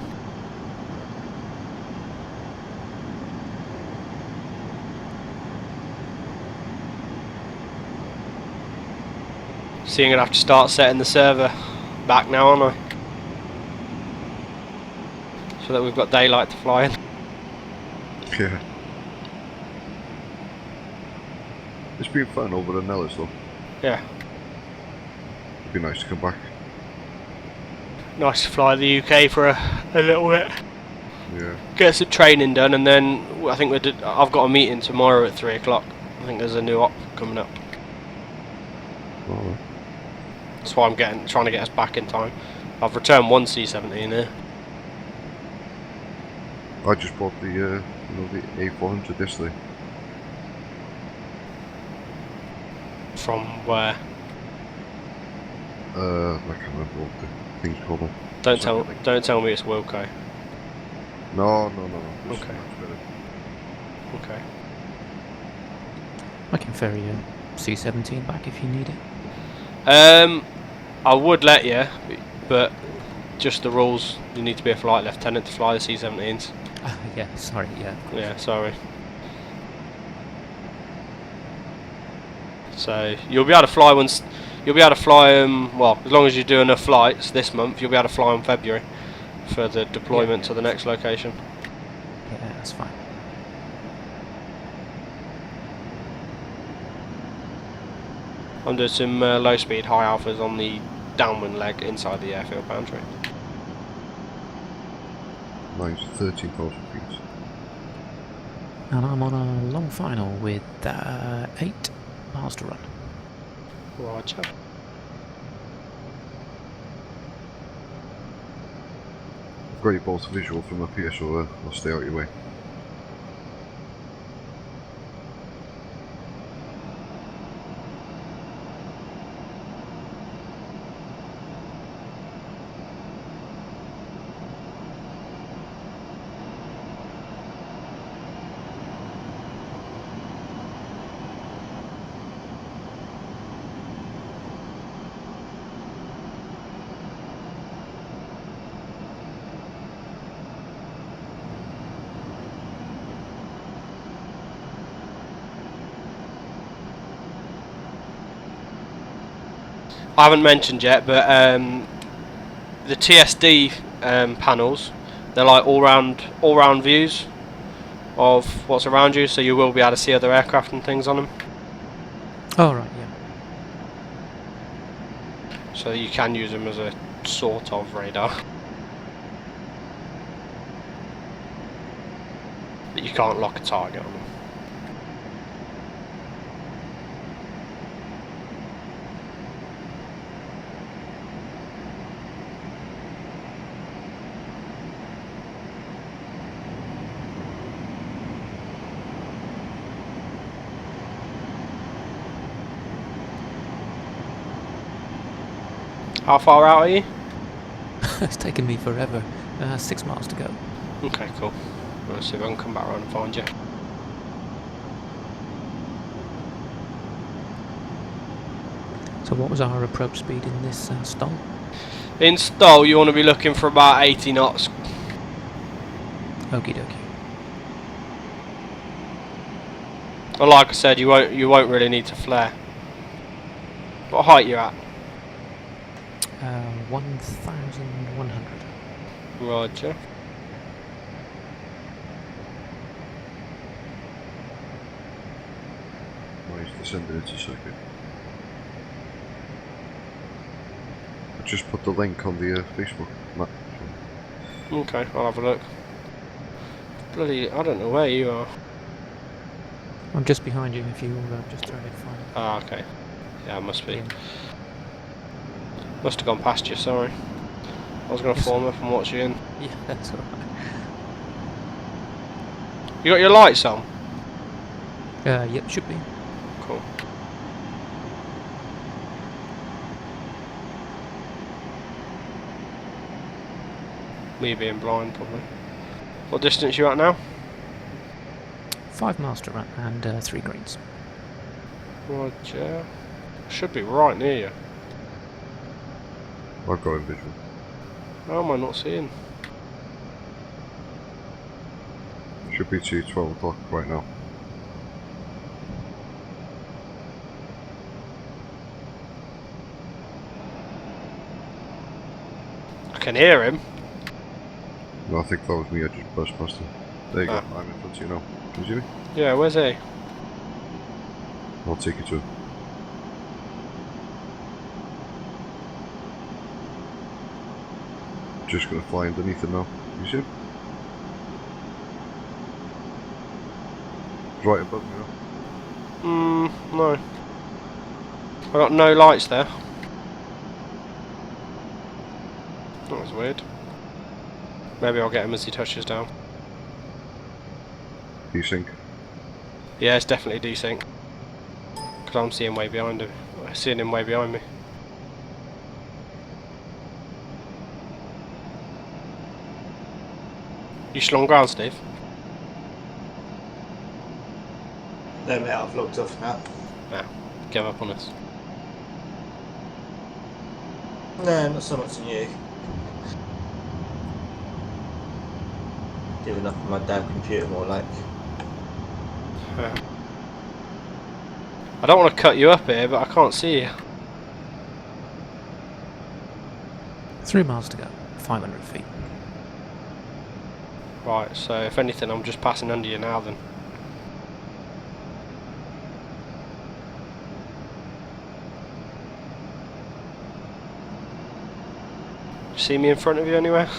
So you're going to have to start setting the server back now, aren't I? So that we've got daylight to fly in. Yeah. It's been fun over in Nellis though. Yeah. It'd be nice to come back. Nice to fly the UK for a little bit. Yeah. Get some training done, and then I think I've got a meeting tomorrow at 3 o'clock. I think there's a new op coming up. Alright. That's why I'm trying to get us back in time. I've returned one C-17 here. I just bought the the A400 yesterday. From where? I can't remember what the thing's called. Don't tell me it's Wilco. No. It's Okay. much better. Okay. I can ferry a C-17 back if you need it. I would let you, but just the rules. You need to be a flight lieutenant to fly the C-17s. Yeah, sorry, yeah. Yeah, sorry. So you'll be able to fly once. You'll be able to fly well, as long as you do enough flights this month, you'll be able to fly in February for the deployment to the next location. Yeah, that's fine. I'm doing some low speed high alphas on the downwind leg inside the airfield boundary. Mine's 13,000 feet. And I'm on a long final with 8 miles to run. Roger. I've got you both visual from up here, so I'll stay out your way. I haven't mentioned yet, but the TSD panels, they're like all-round views of what's around you, so you will be able to see other aircraft and things on them. Oh, right, yeah. So you can use them as a sort of radar. But you can't lock a target on them. How far out are you? It's taken me forever. 6 miles to go. Okay, cool. Let's see if I can come back around and find you. So what was our approach speed in this stall? In stall, you want to be looking for about 80 knots. Okie dokie. Well, like I said, you won't really need to flare. What height you at? 1,100. Roger. Mine's descended into second. I just put the link on the Facebook map. Okay, I'll have a look. Bloody, I don't know where you are. I'm just behind you if you just try to find it. Ah, okay. Yeah, it must be. Yeah. Must have gone past you, sorry. I was going to Yes. form up and watch you in. Yeah, that's alright. You got your lights on? Yep, should be. Cool. Me being blind, probably. What distance you at now? 5 miles to run and 3 greens. Roger. Should be right near you. I've got a visual. How am I not seeing? Should be to 12 o'clock right now. I can hear him. No, I think that was me, I just burst past him. There you Ah. go, I'm in front of you now. Can you see me? Yeah, where's he? I'll take you to him. Just gonna fly underneath him now. You see him? He's right above me now. No. I got no lights there. That was weird. Maybe I'll get him as he touches down. Desync. Yeah, it's definitely desync. Because I'm seeing way behind him. Seeing him way behind me. You still on ground, Steve? No, mate, I've logged off now. Nah, give up on us. No, not so much on you. Giving up on my damn computer, more like. I don't want to cut you up here, but I can't see you. 3 miles to go, 500 feet. Right, so if anything, I'm just passing under you now then. See me in front of you anywhere?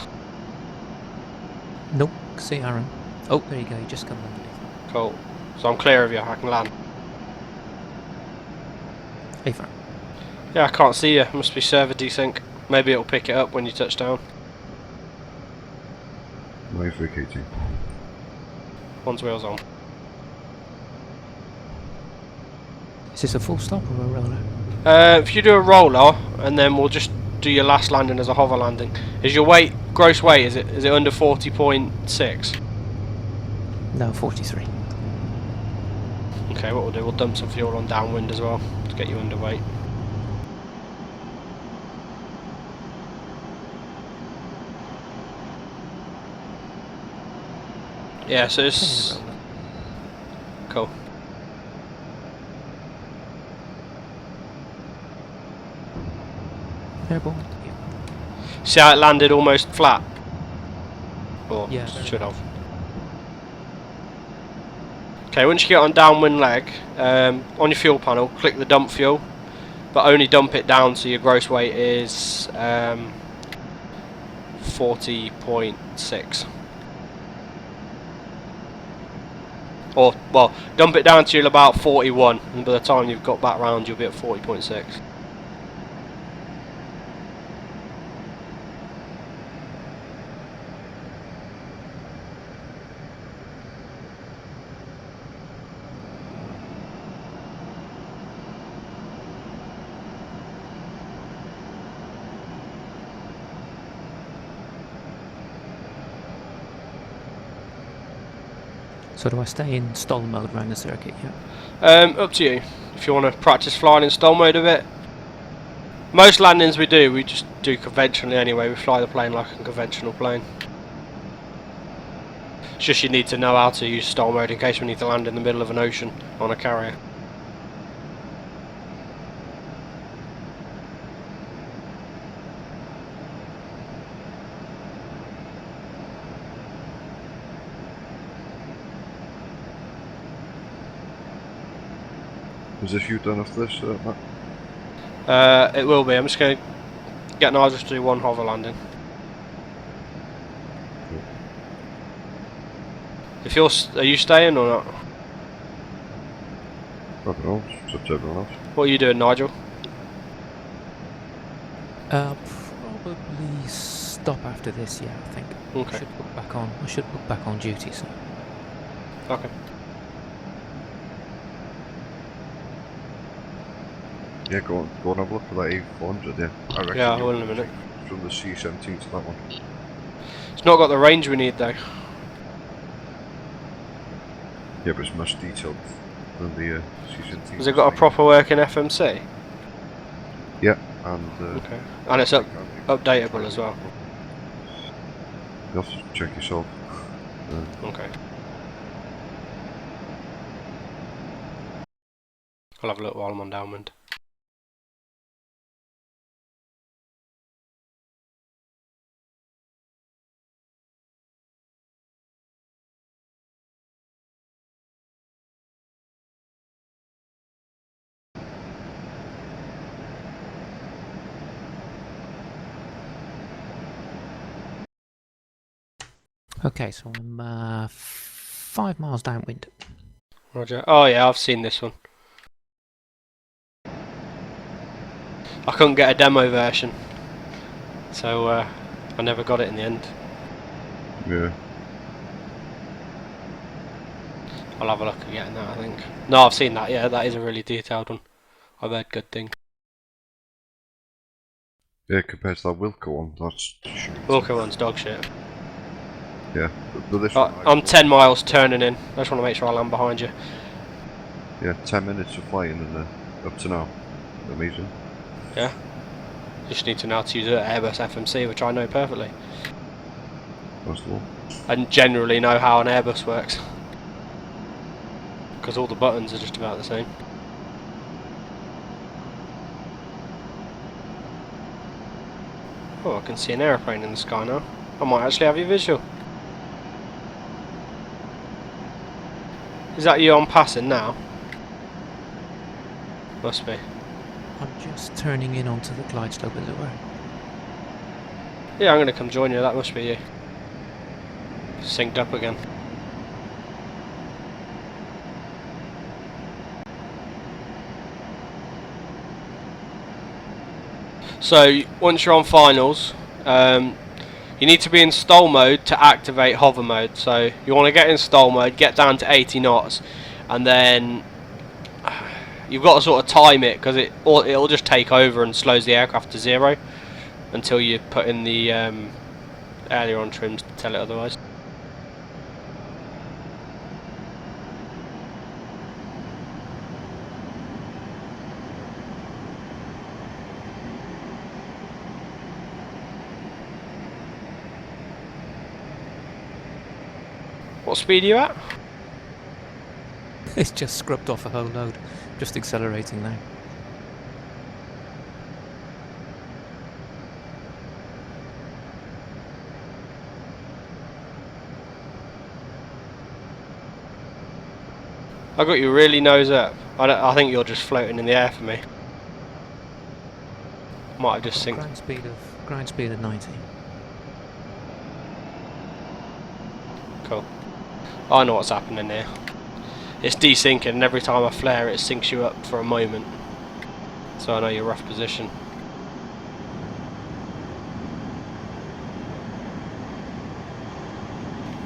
Nope, see Aaron. Oh, there you go, you just come underneath. Cool. So I'm clear of you, I can land. Hey, Fran. Yeah, I can't see you. Must be server desync. Maybe it'll pick it up when you touch down. Mine's vacating. One's wheels on. Is this a full stop or a roller? If you do a roller, and then we'll just do your last landing as a hover landing. Is your weight, gross weight, is it under 40.6? No, 43. Okay, what we'll do, we'll dump some fuel on downwind as well to get you underweight. Yeah, so it's cool. Airborne. Yeah. See how it landed almost flat? Or Yeah, very should well. have. Okay, once you get on downwind leg, on your fuel panel, click the dump fuel, but only dump it down so your gross weight is 40.6. Or, well, dump it down to about 41, and by the time you've got back round, you'll be at 40.6. So do I stay in stall mode around the circuit? Yeah. Up to you. If you want to practice flying in stall mode a bit. Most landings we just do conventionally anyway. We fly the plane like a conventional plane. It's just you need to know how to use stall mode in case we need to land in the middle of an ocean on a carrier. Is this you done after this, Matt? It will be. I'm just going to get Nigel to do one hover landing. If you're, are you staying or not? I don't know, it's up to everyone else. What are you doing, Nigel? Probably stop after this. Yeah, I think. Okay. I should book back on duty. So. Okay. Yeah, go and have a look for that A400, yeah. I reckon Yeah, I you will in a minute. from the C17 to that one. It's not got the range we need though. Yeah, but it's much detailed than the C17. Has it got a proper working FMC? Yeah, and Okay. And it's updatable as well. You have to check yourself. Okay. I'll have a look while I'm on downwind. Okay, so I'm 5 miles downwind. Roger. Oh yeah, I've seen this one. I couldn't get a demo version, so I never got it in the end. Yeah. I'll have a look at getting that, I think. No, I've seen that, yeah, that is a really detailed one. I've heard good things. Yeah, compared to that Wilco one, that's shit. Wilco one's dog shit. Yeah, but this one... I'm 10 miles turning in. I just want to make sure I land behind you. Yeah, 10 minutes of flying and up to now. Amazing. Yeah. Just need to know how to use an Airbus FMC, which I know perfectly. That's the one. And generally know how an Airbus works. Because all the buttons are just about the same. Oh, I can see an aeroplane in the sky now. I might actually have your visual. Is that you on passing now? Must be. I'm just turning in onto the glide slope, as it were. Yeah, I'm going to come join you. That must be you. Synced up again. So once you're on finals, you need to be in stall mode to activate hover mode. So you want to get in stall mode, get down to 80 knots, and then you've got to sort of time it, because it'll just take over and slows the aircraft to 0 until you put in the aileron trims to tell it otherwise. What speed are you at? It's just scrubbed off a whole load. Just accelerating now. I got you really nose up. I think you're just floating in the air for me. Might have just synced. Grind speed of 90. Cool. I know what's happening here. It's desyncing, and every time I flare it syncs you up for a moment. So I know your rough position.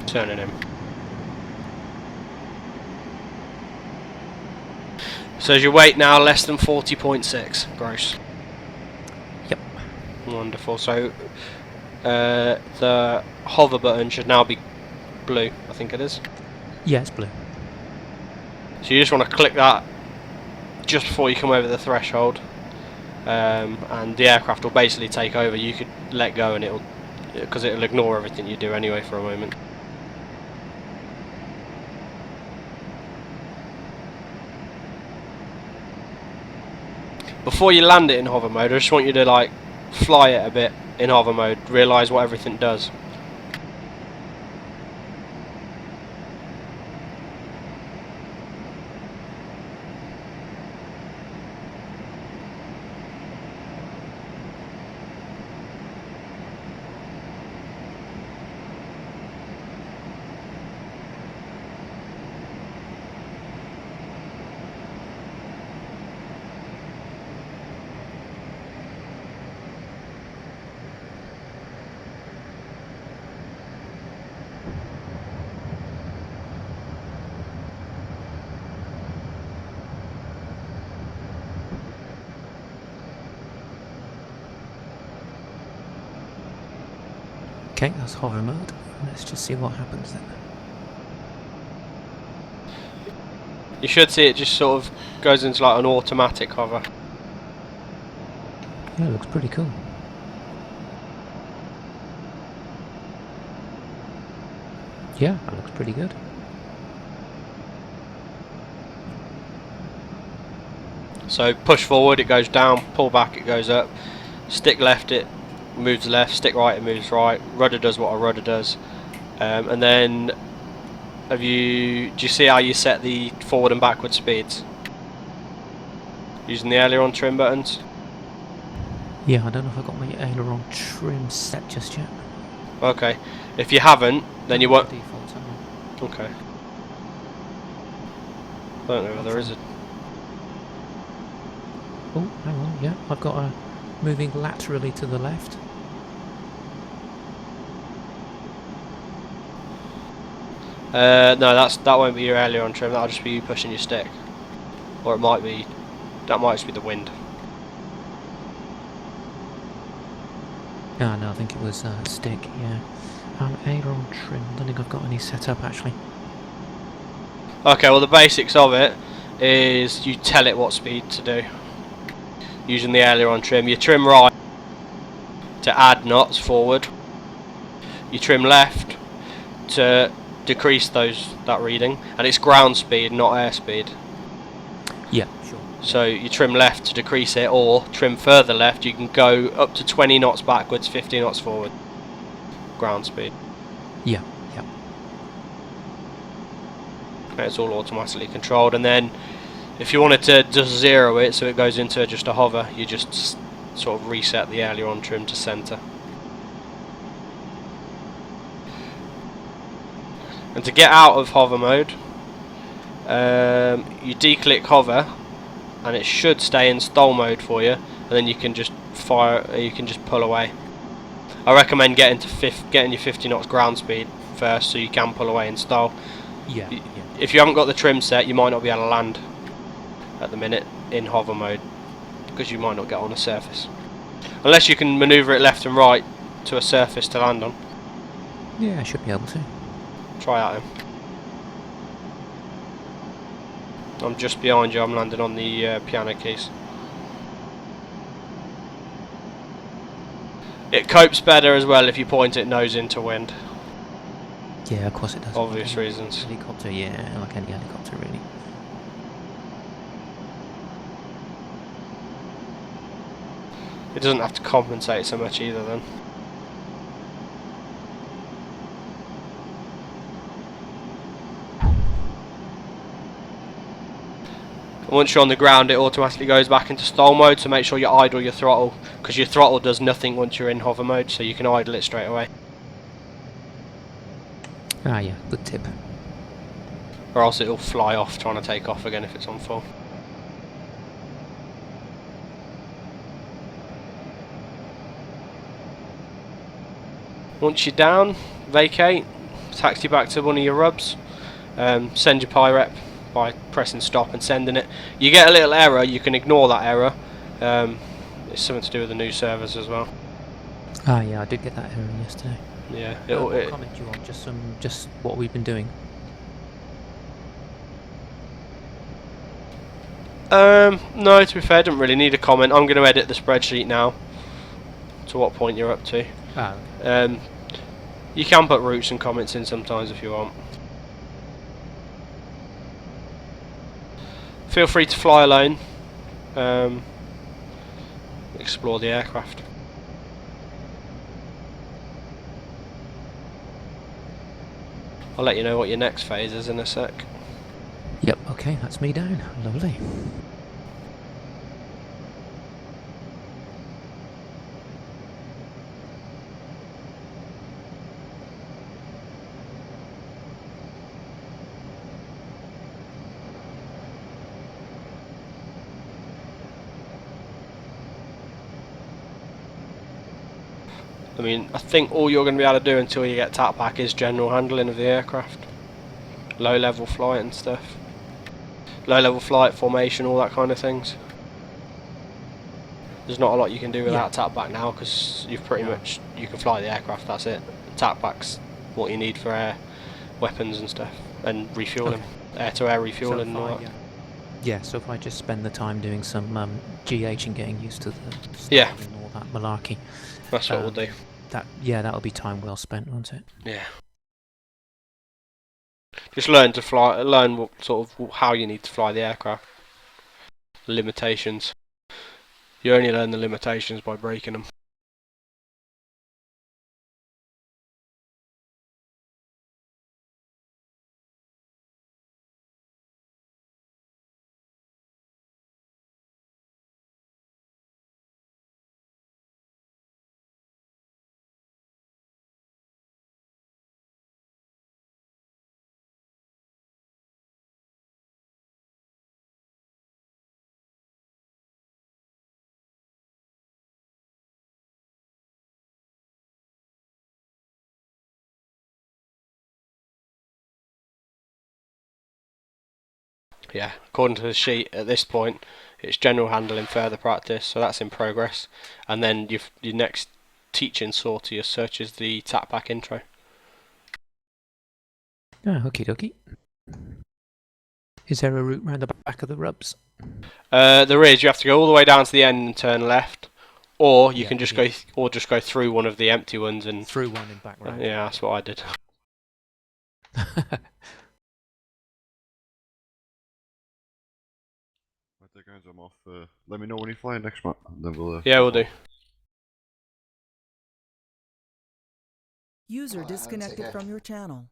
Turning him. So is your weight now less than 40.6 gross? Yep. Wonderful. So the hover button should now be blue, I think it is. Yeah, it's blue. So you just want to click that just before you come over the threshold, and the aircraft will basically take over. You could let go and it'll ignore everything you do anyway for a moment. Before you land it in hover mode, I just want you to like fly it a bit in hover mode, realise what everything does. Okay, that's hover mode. Let's just see what happens then. You should see it just sort of goes into like an automatic hover. Yeah, it looks pretty cool. Yeah, that looks pretty good. So push forward, it goes down, pull back, it goes up, stick left, it moves left, stick right, it moves right, rudder does what a rudder does. And then do you see how you set the forward and backward speeds? Using the aileron trim buttons? Yeah, I don't know if I got my aileron trim set just yet. Okay, if you haven't, then you won't. Default, haven't Okay. I don't know if there is a. Oh, hang on, yeah, I've got a moving laterally to the left. No, that won't be your aileron trim. That'll just be you pushing your stick, or it might be. That might just be the wind. Ah, no, I think it was stick, yeah. Aileron trim, I don't think I've got any set up actually. Okay, well the basics of it is you tell it what speed to do. Using the aileron trim, you trim right to add knots forward. You trim left to decrease that reading, and it's ground speed, not airspeed. Yeah, sure. So you trim left to decrease it, or trim further left. You can go up to 20 knots backwards, 50 knots forward. Ground speed. Yeah, yeah. And it's all automatically controlled, and then if you wanted to just zero it so it goes into just a hover, you just sort of reset the aileron trim to centre. And to get out of hover mode, you declick hover, and it should stay in stall mode for you, and then you can just fire. You can just pull away. I recommend getting your 50 knots ground speed first, so you can pull away and stall. Yeah. If you haven't got the trim set, you might not be able to land at the minute in hover mode, because you might not get on a surface, unless you can manoeuvre it left and right to a surface to land on. Yeah, I should be able to. Try out him. I'm just behind you. I'm landing on the piano keys. It copes better as well if you point it nose into wind. Yeah, of course it does. Obvious reasons. Helicopter, yeah, like any helicopter really. It doesn't have to compensate so much either then. Once you're on the ground, it automatically goes back into stall mode, so make sure you idle your throttle, because your throttle does nothing once you're in hover mode, so you can idle it straight away. Ah, yeah, good tip. Or else it'll fly off trying to take off again if it's on full. Once you're down, vacate, taxi back to one of your rubs, send your PIREP by pressing stop and sending it. You get a little error, you can ignore that error. It's something to do with the new servers as well. Ah, yeah, I did get that error yesterday. Yeah. What comment do you want? Just what we've been doing. No, to be fair, I don't really need a comment. I'm going to edit the spreadsheet now to what point you're up to. Ah, okay. You can put routes and comments in sometimes if you want. Feel free to fly alone. Explore the aircraft. I'll let you know what your next phase is in a sec. Yep, okay, that's me down. Lovely. I mean, I think all you're going to be able to do until you get TAP back is general handling of the aircraft. Low level flight and stuff. Low level flight, formation, all that kind of things. There's not a lot you can do without TAP back now, because you've pretty much, you can fly the aircraft, that's it. TAP back's what you need for air, weapons and stuff, and refueling. Air to air refueling and all that. Yeah, so if I just spend the time doing some GH and getting used to the stuff Yeah. and all that malarkey. That's what we'll do. That'll be time well spent, won't it? Yeah. Just learn to fly, learn what sort of how you need to fly the aircraft. The limitations. You only learn the limitations by breaking them. Yeah, according to the sheet at this point, it's general handling further practice, so that's in progress. And then your next teaching sortie as such is the TAP back intro. Ah, okie dokie. Is there a route round the back of the rubs? There is. You have to go all the way down to the end and turn left, or you can just go, just go through one of the empty ones and through one in back round. yeah, that's what I did. Right there, guys, I'm off. Let me know when you fly next month, and then we'll. Yeah, we'll do. User disconnected from your channel.